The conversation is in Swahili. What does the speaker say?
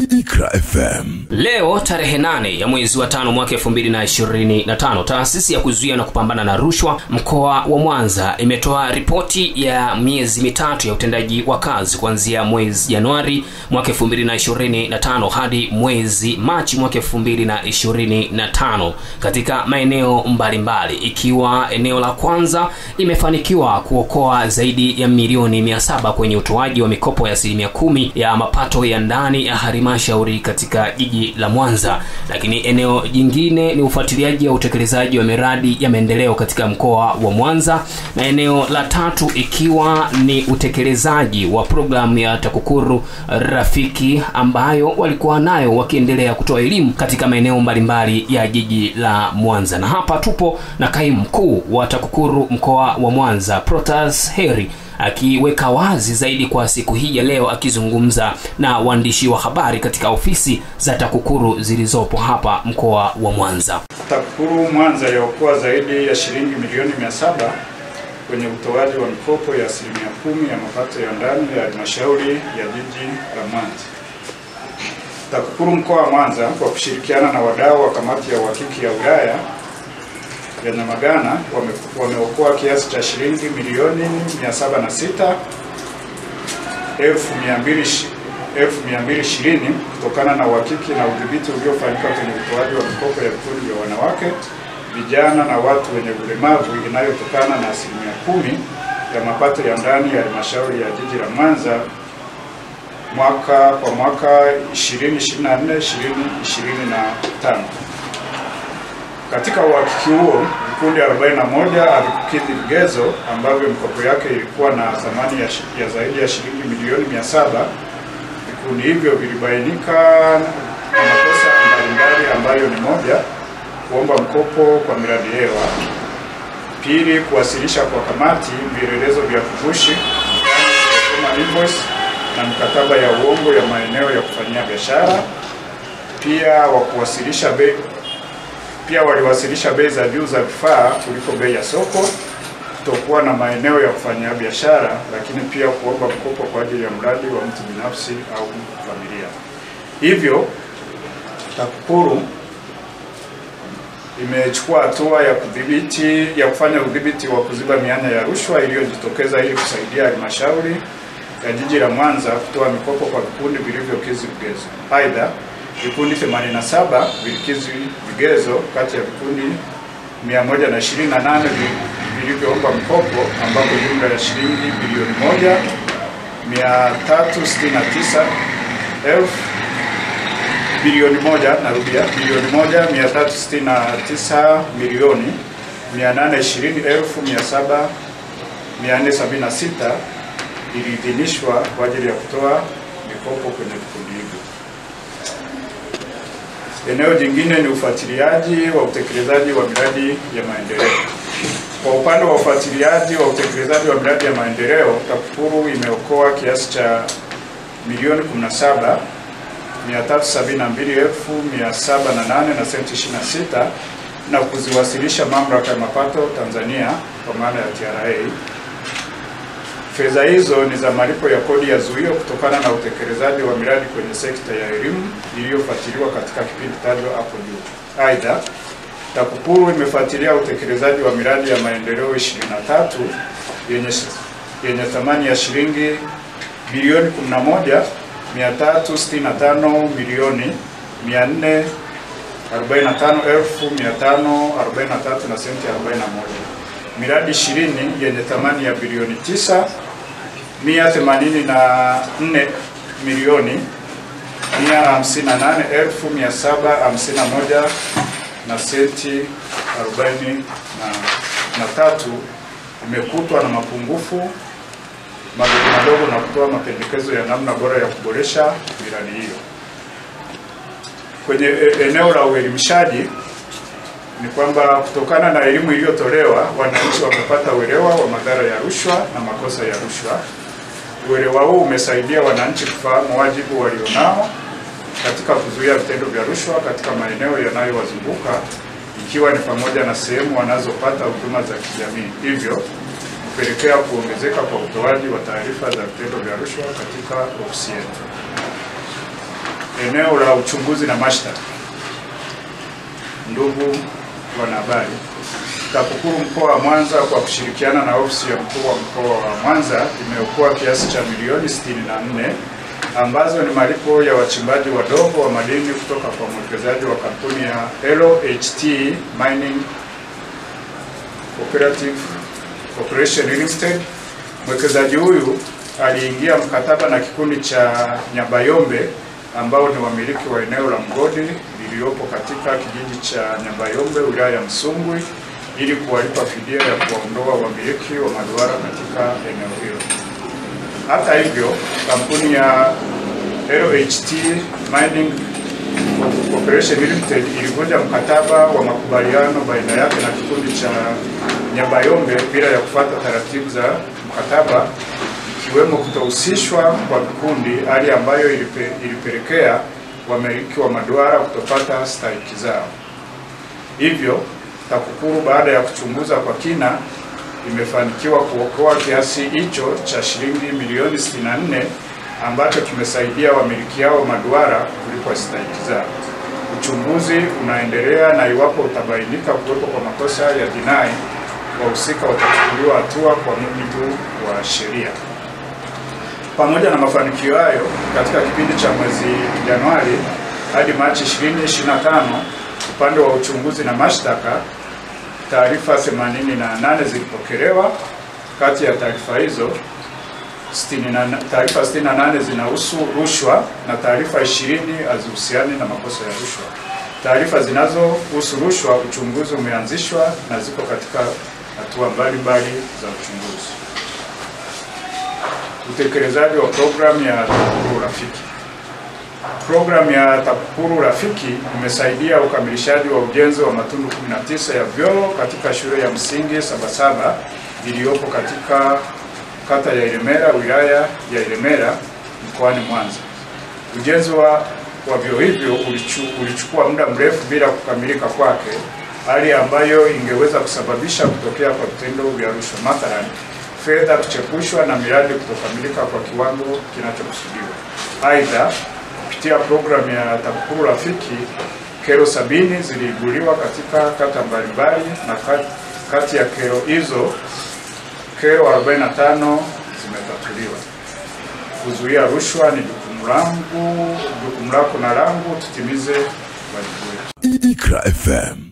Ikra FM. Leo tarehe 8 ya mwezi wa 5 mwaka 2025, taasisi ya kuzuia na kupambana na rushwa mkoa wa Mwanza imetoa ripoti ya miezi mitatu ya utendaji wa kazi kuanzia mwezi Januari mwaka 2025 hadi mwezi Machi mwaka 2025 katika maeneo mbalimbali, ikiwa eneo la kwanza imefanikiwa kuokoa zaidi ya milioni 700 kwenye utoaji wa mikopo ya 10% ya mapato ya ndani ya halmashauri katika jiji la Mwanza. Lakini eneo jingine ni ufuatiliaji wa utekelezaji wa miradi ya maendeleo katika mkoa wa Mwanza, na eneo la tatu ikiwa ni utekelezaji wa programu ya TAKUKURU Rafiki ambayo walikuwa nayo wakiendelea kutoa elimu katika maeneo mbalimbali ya jiji la Mwanza. Na hapa tupo na kaimu mkuu wa TAKUKURU mkoa wa Mwanza, Protas Heri, akiweka wazi zaidi kwa siku hii ya leo, akizungumza na waandishi wa habari katika ofisi za TAKUKURU zilizopo hapa mkoa wa Mwanza. TAKUKURU Mwanza yaokoa zaidi ya shilingi milioni 700 kwenye utoaji wa mikopo ya 10% ya mapato ya ndani ya halmashauri ya jiji la Mwanza. TAKUKURU mkoa wa Mwanza kwa kushirikiana na wadau wa kamati ya uhakiki ya wilaya ya Nyamagana wameokoa kiasi cha shilingi milioni 706,220 kutokana na uhakiki na udhibiti uliofanyika kwenye utoaji wa mikopo ya vikundi vya wanawake, vijana na watu wenye ulemavu inayotokana na 10% ya mapato ya ndani ya halmashauri ya jiji la Mwanza mwaka 2024-2025. Katika uhakiki huo, vikundi 41 havikukidhi vigezo ambavyo mikopo yake ilikuwa na thamani ya zaidi ya shilingi milioni 700. Vikundi hivyo vilibainika na makosa mbalimbali ambayo ni: moja, kuomba mkopo kwa miradi hewa; pili, kuwasilisha kwa kamati vielelezo vya kugushi, yani invoice na mkataba ya uongo ya maeneo ya kufanyia biashara; pia waliwasilisha bei za juu za vifaa kuliko bei ya soko, kutokuwa na maeneo ya kufanyia biashara, lakini pia kuomba mkopo kwa ajili ya mradi wa mtu binafsi au familia. Hivyo TAKUKURU imechukua hatua ya kufanya udhibiti wa kuziba mianya ya rushwa iliyojitokeza ili kusaidia halmashauri ya jiji la Mwanza kutoa mikopo kwa vikundi vilivyokidhi vigezo. Aidha, vikundi 87 vilikidhi vigezo kati ya vikundi 128 vilivyoomba mkopo, ambapo jumla ya shilingi bilioni 1,320,820,776 iliidhinishwa kwa ajili ya kutoa mikopo kwenye vikundi hivyo. Eneo jingine ni ufuatiliaji wa utekelezaji wa miradi ya maendeleo. Kwa upande wa ufuatiliaji wa utekelezaji wa miradi ya maendeleo, TAKUKURU imeokoa kiasi cha milioni 17,372,708 na senti 26 na kuziwasilisha mamlaka ya mapato Tanzania kwa maana ya TRA. Fedha hizo ni za malipo ya kodi ya zuio kutokana na utekelezaji wa miradi kwenye sekta ya elimu iliyofuatiliwa katika kipindi tajwa hapo juu. Aidha, TAKUKURU imefuatilia utekelezazi wa miradi ya maendeleo 23 yenye thamani ya shilingi bilioni 11,365,445,543 na senti 41. Miradi 20 yenye thamani ya bilioni 9,184,158,751 na senti 43 imekutwa na mapungufu madogo na kutoa mapendekezo ya namna bora ya kuboresha miradi hiyo. Kwenye eneo la uelimishaji ni kwamba kutokana na elimu iliyotolewa, wananchi wamepata uelewa wa madhara ya rushwa na makosa ya rushwa. Uelewa huu umesaidia wananchi kufahamu wajibu walionao katika kuzuia vitendo vya rushwa katika maeneo yanayowazunguka, ikiwa ni pamoja na sehemu wanazopata huduma za kijamii, hivyo kupelekea kuongezeka kwa utoaji wa taarifa za vitendo vya rushwa katika ofisi yetu. eneo la uchunguzi na mashtaka. Ndugu wanahabari, TAKUKURU mkoa wa Mwanza kwa kushirikiana na ofisi ya mkuu wa mkoa wa Mwanza imeokoa kiasi cha milioni 64 ambazo ni malipo ya wachimbaji wadogo wa madini kutoka kwa mwekezaji wa kampuni ya LHT Mining Cooperative Corporation Limited. Mwekezaji huyu aliingia mkataba na kikundi cha Nyabayombe ambao ni wamiliki wa eneo la mgodi lililopo katika kijiji cha Nyabayombe wilaya ya Msungwi ili kuwalipa fidia ya kuondoa wamiliki wa maduara katika eneo hilo. Hata hivyo, kampuni ya LHT Mining Corporation Limited ilivunja mkataba wa makubaliano baina yake na kikundi cha Nyabayombe bila ya kufuata taratibu za mkataba, ikiwemo kutohusishwa kwa vikundi, hali ambayo ilipelekea wamiliki wa maduara kutopata stahiki zao. Hivyo, TAKUKURU baada ya kuchunguza kwa kina imefanikiwa kuokoa kiasi hicho cha shilingi milioni 64 ambacho kimesaidia wamiliki hao maduara kulipwa stahiki zao. Uchunguzi unaendelea na iwapo utabainika kuwepo kwa makosa ya jinai, wahusika watachukuliwa hatua kwa mujibu wa sheria. Pamoja na mafanikio hayo, katika kipindi cha mwezi Januari hadi Machi 2025, upande wa uchunguzi na mashtaka, taarifa 88 zilipokelewa. Kati ya taarifa hizo, taarifa 68 zinahusu rushwa na taarifa 20 hazihusiani na makosa ya rushwa. Taarifa zinazohusu rushwa, uchunguzi umeanzishwa na ziko katika hatua mbalimbali za uchunguzi. Utekelezaji wa programu ya TAKUKURU Rafiki. Programu ya TAKUKURU Rafiki imesaidia ukamilishaji wa ujenzi wa matundu 19 ya vyoo katika shule ya msingi Sabasaba iliyopo katika kata ya Ilemela, wilaya ya Ilemela, mkoani Mwanza. Ujenzi wa vyoo hivyo ulichukua muda mrefu bila kukamilika kwake, hali ambayo ingeweza kusababisha kutokea kwa vitendo vya rushwa, mathalan fedha kuchepushwa na miradi kutokamilika kwa kiwango kinachokusudiwa. Aidha, kupitia programu ya TAKUKURU Rafiki, kero 70 ziliibuliwa katika kata mbalimbali, na kati ya kero hizo kero 45 zimetatuliwa. Kuzuia rushwa ni jukumu langu, jukumu lako na langu, tutimize wajibu wetu. IKRA FM.